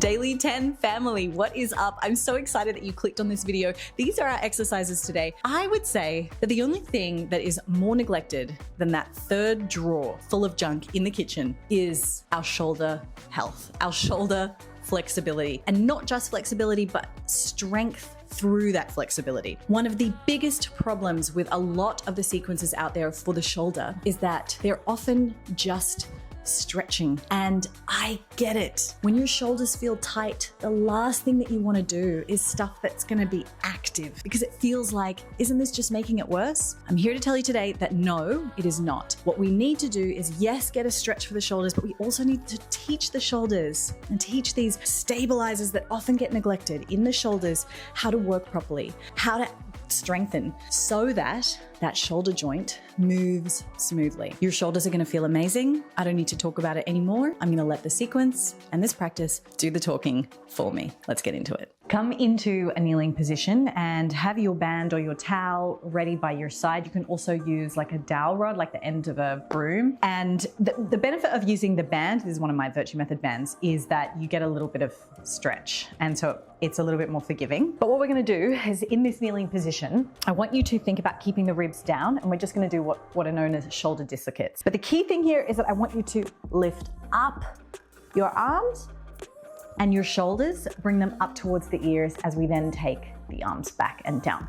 Daily 10 family, what is up? I'm so excited that you clicked on this video. These are our exercises today. I would say that the only thing that is more neglected than that third drawer full of junk in the kitchen is our shoulder health, our shoulder flexibility, and not just flexibility, but strength through that flexibility. One of the biggest problems with a lot of the sequences out there for the shoulder is that they're often just stretching. And I get it. When your shoulders feel tight, the last thing that you want to do is stuff that's going to be active because it feels like, isn't this just making it worse? I'm here to tell you today that no, it is not. What we need to do is, yes, get a stretch for the shoulders, but we also need to teach the shoulders and teach these stabilizers that often get neglected in the shoulders how to work properly, how to strengthen so that that shoulder joint moves smoothly. Your shoulders are going to feel amazing. I don't need to talk about it anymore. I'm going to let the sequence and this practice do the talking for me. Let's get into it. Come into a kneeling position and have your band or your towel ready by your side. You can also use like a dowel rod, like the end of a broom. And the benefit of using the band, this is one of my Virtue Method bands, is that you get a little bit of stretch. And so it's a little bit more forgiving. But what we're going to do is, in this kneeling position, I want you to think about keeping the ribs down, and we're just going to do what are known as shoulder dislocates. But the key thing here is that I want you to lift up your arms and your shoulders, bring them up towards the ears as we then take the arms back and down.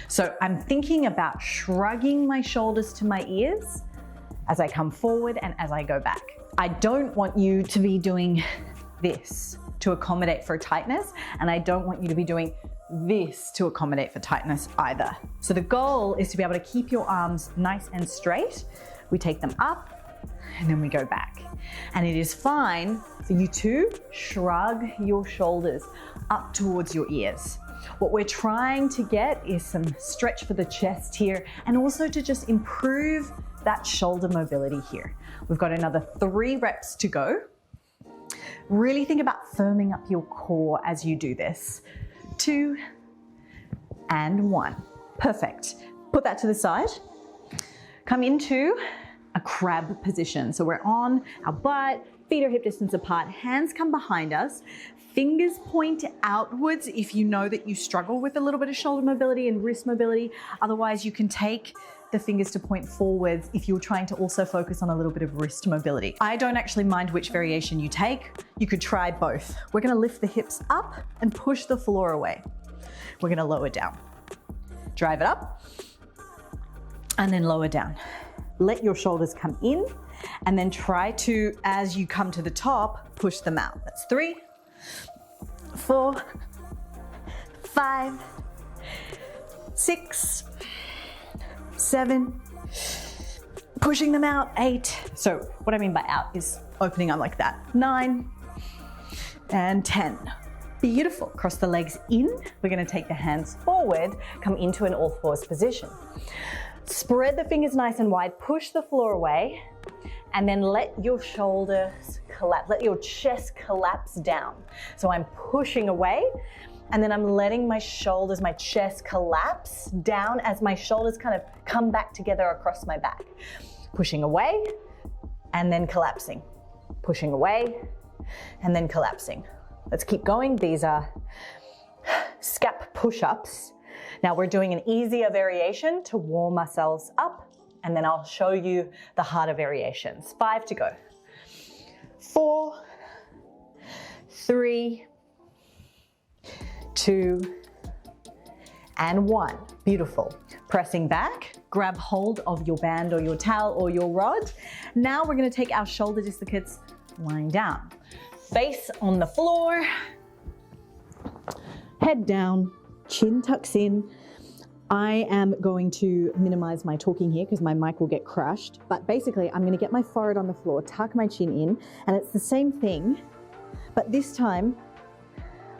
So I'm thinking about shrugging my shoulders to my ears as I come forward and as I go back. I don't want you to be doing this to accommodate for tightness, and I don't want you to be doing this to accommodate for tightness either. So the goal is to be able to keep your arms nice and straight. We take them up and then we go back. And it is fine for you to shrug your shoulders up towards your ears. What we're trying to get is some stretch for the chest here, and also to just improve that shoulder mobility here. We've got another 3 reps to go. Really think about firming up your core as you do this. 2 and 1. Perfect. Put that to the side. Come into a crab position. So we're on our butt, feet are hip distance apart, hands come behind us, fingers point outwards if you know that you struggle with a little bit of shoulder mobility and wrist mobility. Otherwise, you can take the fingers to point forwards if you're trying to also focus on a little bit of wrist mobility. I don't actually mind which variation you take. You could try both. We're going to lift the hips up and push the floor away. We're going to lower down. Drive it up and then lower down. Let your shoulders come in and then try to, as you come to the top, push them out. That's 3, 4, 5, 6, 7, pushing them out, 8. So what I mean by out is opening up like that. 9 and 10. Beautiful. Cross the legs in. We're going to take the hands forward, come into an all fours position. Spread the fingers nice and wide, push the floor away, and then let your shoulders collapse. Let your chest collapse down. So I'm pushing away, and then I'm letting my shoulders, my chest collapse down as my shoulders kind of come back together across my back. Pushing away, and then collapsing. Pushing away, and then collapsing. Let's keep going. These are scap push-ups. Now we're doing an easier variation to warm ourselves up, and then I'll show you the harder variations. 5 to go. 4, 3, 2, and 1. Beautiful. Pressing back, grab hold of your band or your towel or your rod. Now we're going to take our shoulder dislocates lying down. Face on the floor, head down, chin tucks in. I am going to minimize my talking here because my mic will get crushed, but basically I'm going to get my forehead on the floor, tuck my chin in, and it's the same thing, but this time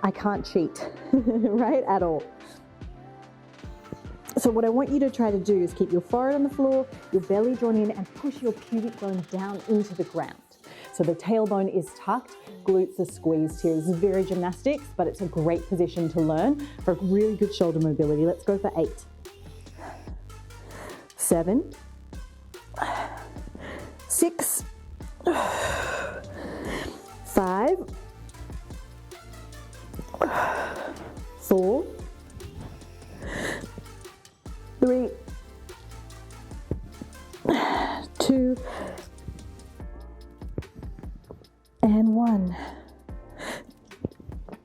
I can't cheat, right, at all. So what I want you to try to do is keep your forehead on the floor, your belly drawn in, and push your pubic bone down into the ground. So the tailbone is tucked, glutes are squeezed here. This is very gymnastics, but it's a great position to learn for really good shoulder mobility. Let's go for 8, 7, 6, 5, 4, 3, 2, and 1.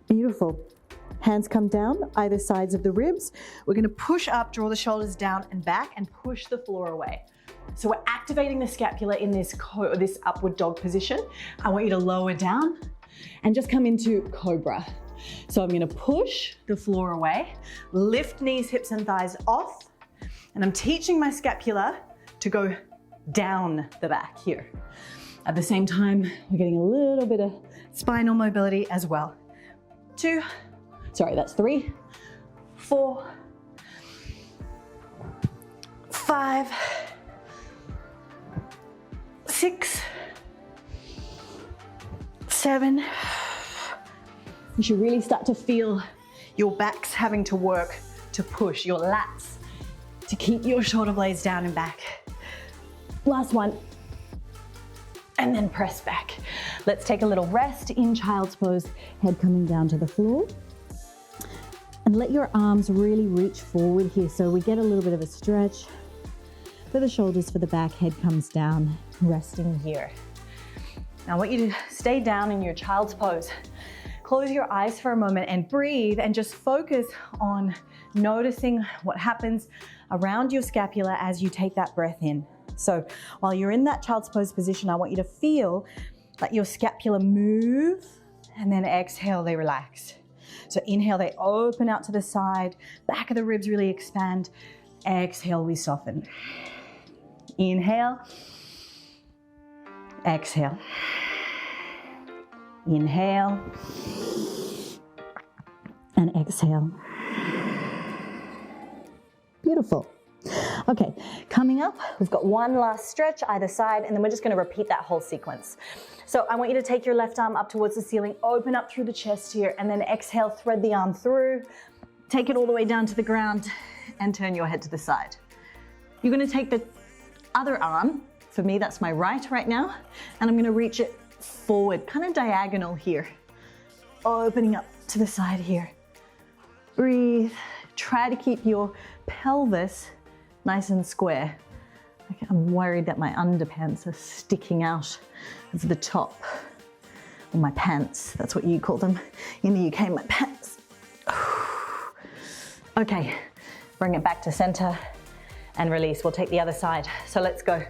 Beautiful. Hands come down, either sides of the ribs. We're gonna push up, draw the shoulders down and back, and push the floor away. So we're activating the scapula in this upward dog position. I want you to lower down and just come into Cobra. So I'm gonna push the floor away, lift knees, hips, and thighs off, and I'm teaching my scapula to go down the back here. At the same time, we're getting a little bit of spinal mobility as well. 3, 4, 5, 6, 7. You should really start to feel your backs having to work to push your lats to keep your shoulder blades down and back. Last one. And then press back. Let's take a little rest in child's pose, head coming down to the floor. And let your arms really reach forward here so we get a little bit of a stretch for the shoulders, for the back, head comes down, resting here. Now I want you to stay down in your child's pose. Close your eyes for a moment and breathe and just focus on noticing what happens around your scapula as you take that breath in. So while you're in that child's pose position, I want you to feel like your scapula move, and then exhale, they relax. So inhale, they open out to the side, back of the ribs really expand. Exhale, we soften. Inhale, exhale. Inhale, and exhale. Beautiful. Okay, coming up, we've got one last stretch either side, and then we're just gonna repeat that whole sequence. So I want you to take your left arm up towards the ceiling, open up through the chest here, and then exhale, thread the arm through, take it all the way down to the ground, and turn your head to the side. You're gonna take the other arm, for me that's my right now, and I'm gonna reach it forward, kind of diagonal here, opening up to the side here. Breathe, try to keep your pelvis nice and square. I'm worried that my underpants are sticking out of the top. Or my pants, that's what you call them in the UK, my pants. Okay, bring it back to center and release. We'll take the other side. So let's go.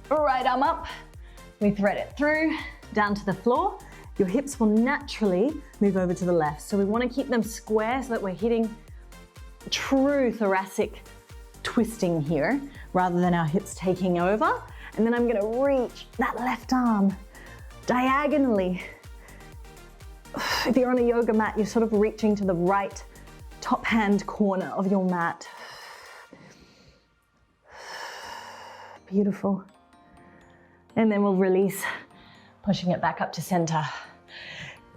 Right arm up, we thread it through, down to the floor. Your hips will naturally move over to the left. So we want to keep them square so that we're hitting true thoracic twisting here, rather than our hips taking over. And then I'm gonna reach that left arm diagonally. If you're on a yoga mat, you're sort of reaching to the right top hand corner of your mat. Beautiful. And then we'll release, pushing it back up to center.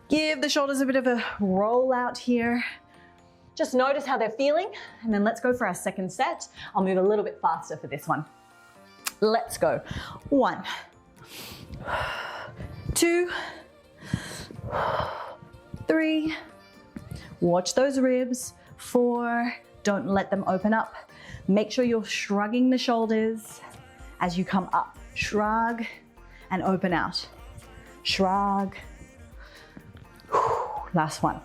Give the shoulders a bit of a roll out here. Just notice how they're feeling, and then let's go for our second set. I'll move a little bit faster for this one. Let's go. 1, 2, 3. Watch those ribs. 4, don't let them open up. Make sure you're shrugging the shoulders as you come up. Shrug and open out. Shrug. Last one.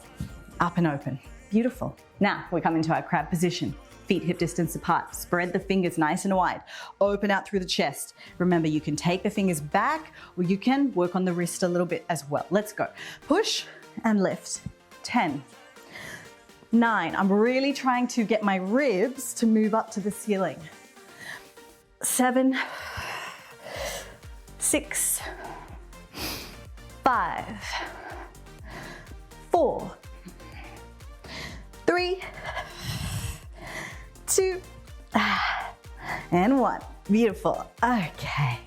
Up and open. Beautiful. Now we come into our crab position. Feet hip distance apart. Spread the fingers nice and wide. Open out through the chest. Remember, you can take the fingers back, or you can work on the wrist a little bit as well. Let's go. Push and lift. 10, 9. I'm really trying to get my ribs to move up to the ceiling. 7, 6, 5, 4, 3, 2, and 1. Beautiful. Okay,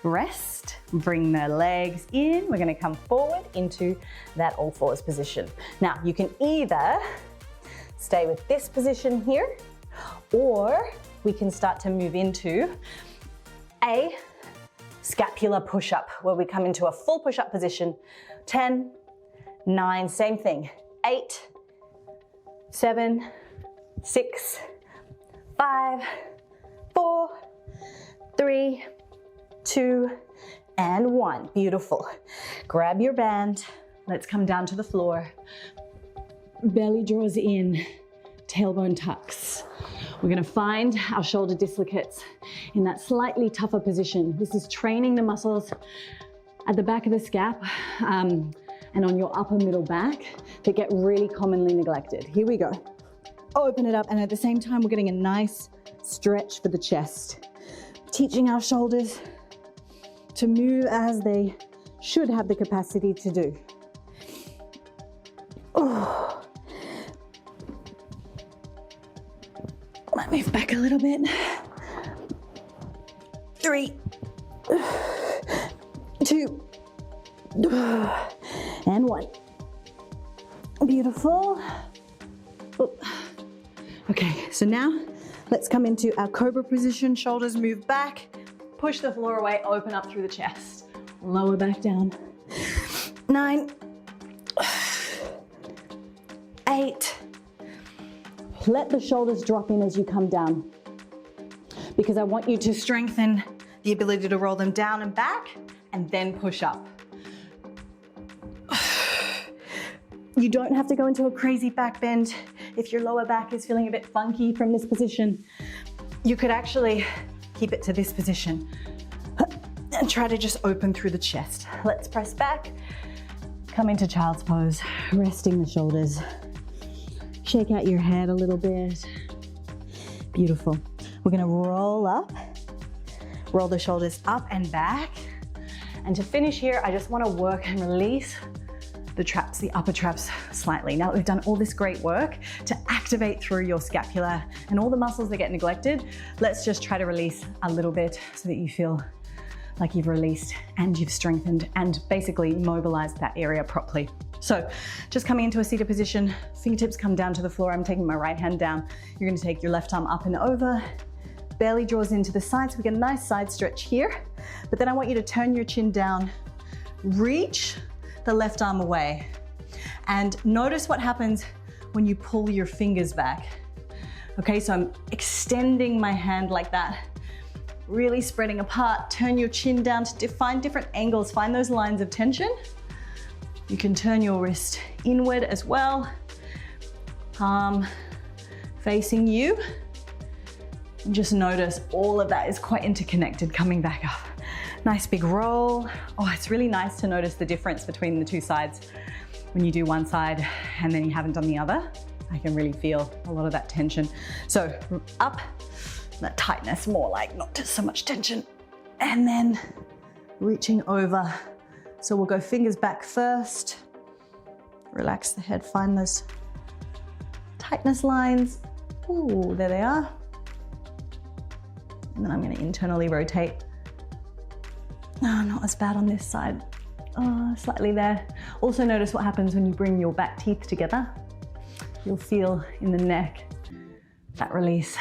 rest, bring the legs in. We're gonna come forward into that all fours position. Now, you can either stay with this position here, or we can start to move into a scapular push-up, where we come into a full push-up position. 10, 9, same thing. 8, 7, 6, 5, 4, 3, 2, and 1. Beautiful. Grab your band. Let's come down to the floor. Belly draws in, tailbone tucks. We're gonna find our shoulder dislocates in that slightly tougher position. This is training the muscles at the back of the scap and on your upper middle back that get really commonly neglected. Here we go. Open it up, and at the same time, we're getting a nice stretch for the chest. Teaching our shoulders to move as they should have the capacity to do. Oh. Might move back a little bit. 3, 2, and 1. Beautiful. Okay, so now let's come into our Cobra position. Shoulders move back, push the floor away, open up through the chest. Lower back down. 9, 8. Let the shoulders drop in as you come down, because I want you to strengthen the ability to roll them down and back and then push up. You don't have to go into a crazy back bend if your lower back is feeling a bit funky from this position. You could actually keep it to this position and try to just open through the chest. Let's press back, come into child's pose, resting the shoulders. Shake out your head a little bit. Beautiful. We're gonna roll up, roll the shoulders up and back. And to finish here, I just wanna work and release the traps, the upper traps slightly. Now that we've done all this great work to activate through your scapula and all the muscles that get neglected, let's just try to release a little bit so that you feel like you've released and you've strengthened and basically mobilized that area properly. So just coming into a seated position, fingertips come down to the floor. I'm taking my right hand down. You're gonna take your left arm up and over. Belly draws into the side, so we get a nice side stretch here. But then I want you to turn your chin down, reach the left arm away, and notice what happens when you pull your fingers back. Okay, so I'm extending my hand like that, really spreading apart. Turn your chin down to find different angles, find those lines of tension. You can turn your wrist inward as well, palm facing you. And just notice all of that is quite interconnected coming back up. Nice big roll. Oh, it's really nice to notice the difference between the two sides. When you do one side and then you haven't done the other, I can really feel a lot of that tension. So up, that tightness, more like not just so much tension. And then reaching over. So we'll go fingers back first. Relax the head, find those tightness lines. Ooh, there they are. And then I'm gonna internally rotate. Oh, not as bad on this side. Oh, slightly there. Also notice what happens when you bring your back teeth together. You'll feel in the neck that release.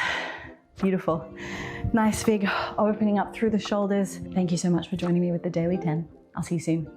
Beautiful. Nice big opening up through the shoulders. Thank you so much for joining me with the Daily 10. I'll see you soon.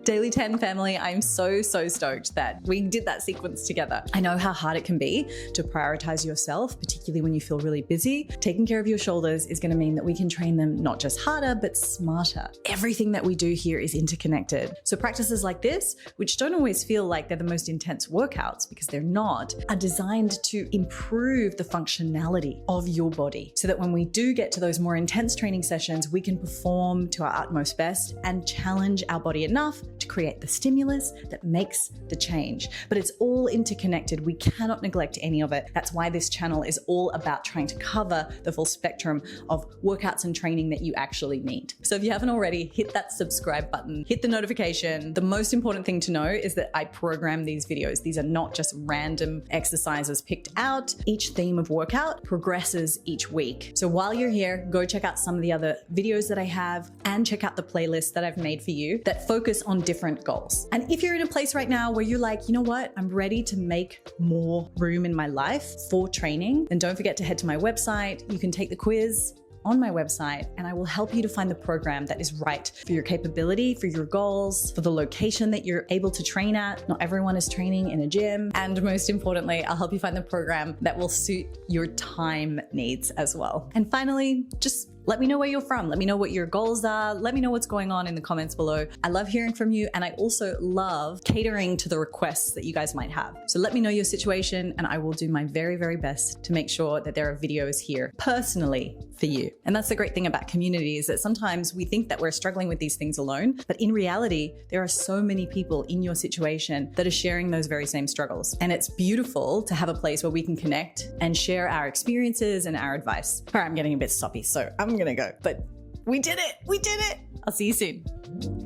Daily 10 family, I'm so stoked that we did that sequence together. I know how hard it can be to prioritize yourself, particularly when you feel really busy. Taking care of your shoulders is going to mean that we can train them not just harder, but smarter. Everything that we do here is interconnected. So practices like this, which don't always feel like they're the most intense workouts because they're not, are designed to improve the functionality of your body so that when we do get to those more intense training sessions, we can perform to our utmost best and challenge our body enough to create the stimulus that makes the change. But it's all interconnected. We cannot neglect any of it. That's why this channel is all about trying to cover the full spectrum of workouts and training that you actually need. So if you haven't already, hit that subscribe button, hit the notification. The most important thing to know is that I program these videos. These are not just random exercises picked out. Each theme of workout progresses each week. So while you're here, go check out some of the other videos that I have and check out the playlist that I've made for you that focus on different goals. And if you're in a place right now where you're like, you know what, I'm ready to make more room in my life for training, then don't forget to head to my website. You can take the quiz on my website, and I will help you to find the program that is right for your capability, for your goals, for the location that you're able to train at. Not everyone is training in a gym. And most importantly, I'll help you find the program that will suit your time needs as well. And finally, just let me know where you're from. Let me know what your goals are. Let me know what's going on in the comments below. I love hearing from you, and I also love catering to the requests that you guys might have. So let me know your situation, and I will do my very, very best to make sure that there are videos here personally for you. And that's the great thing about community, is that sometimes we think that we're struggling with these things alone, but in reality, there are so many people in your situation that are sharing those very same struggles. And it's beautiful to have a place where we can connect and share our experiences and our advice. All right, I'm getting a bit soppy, so I'm gonna go, but we did it. We did it. I'll see you soon.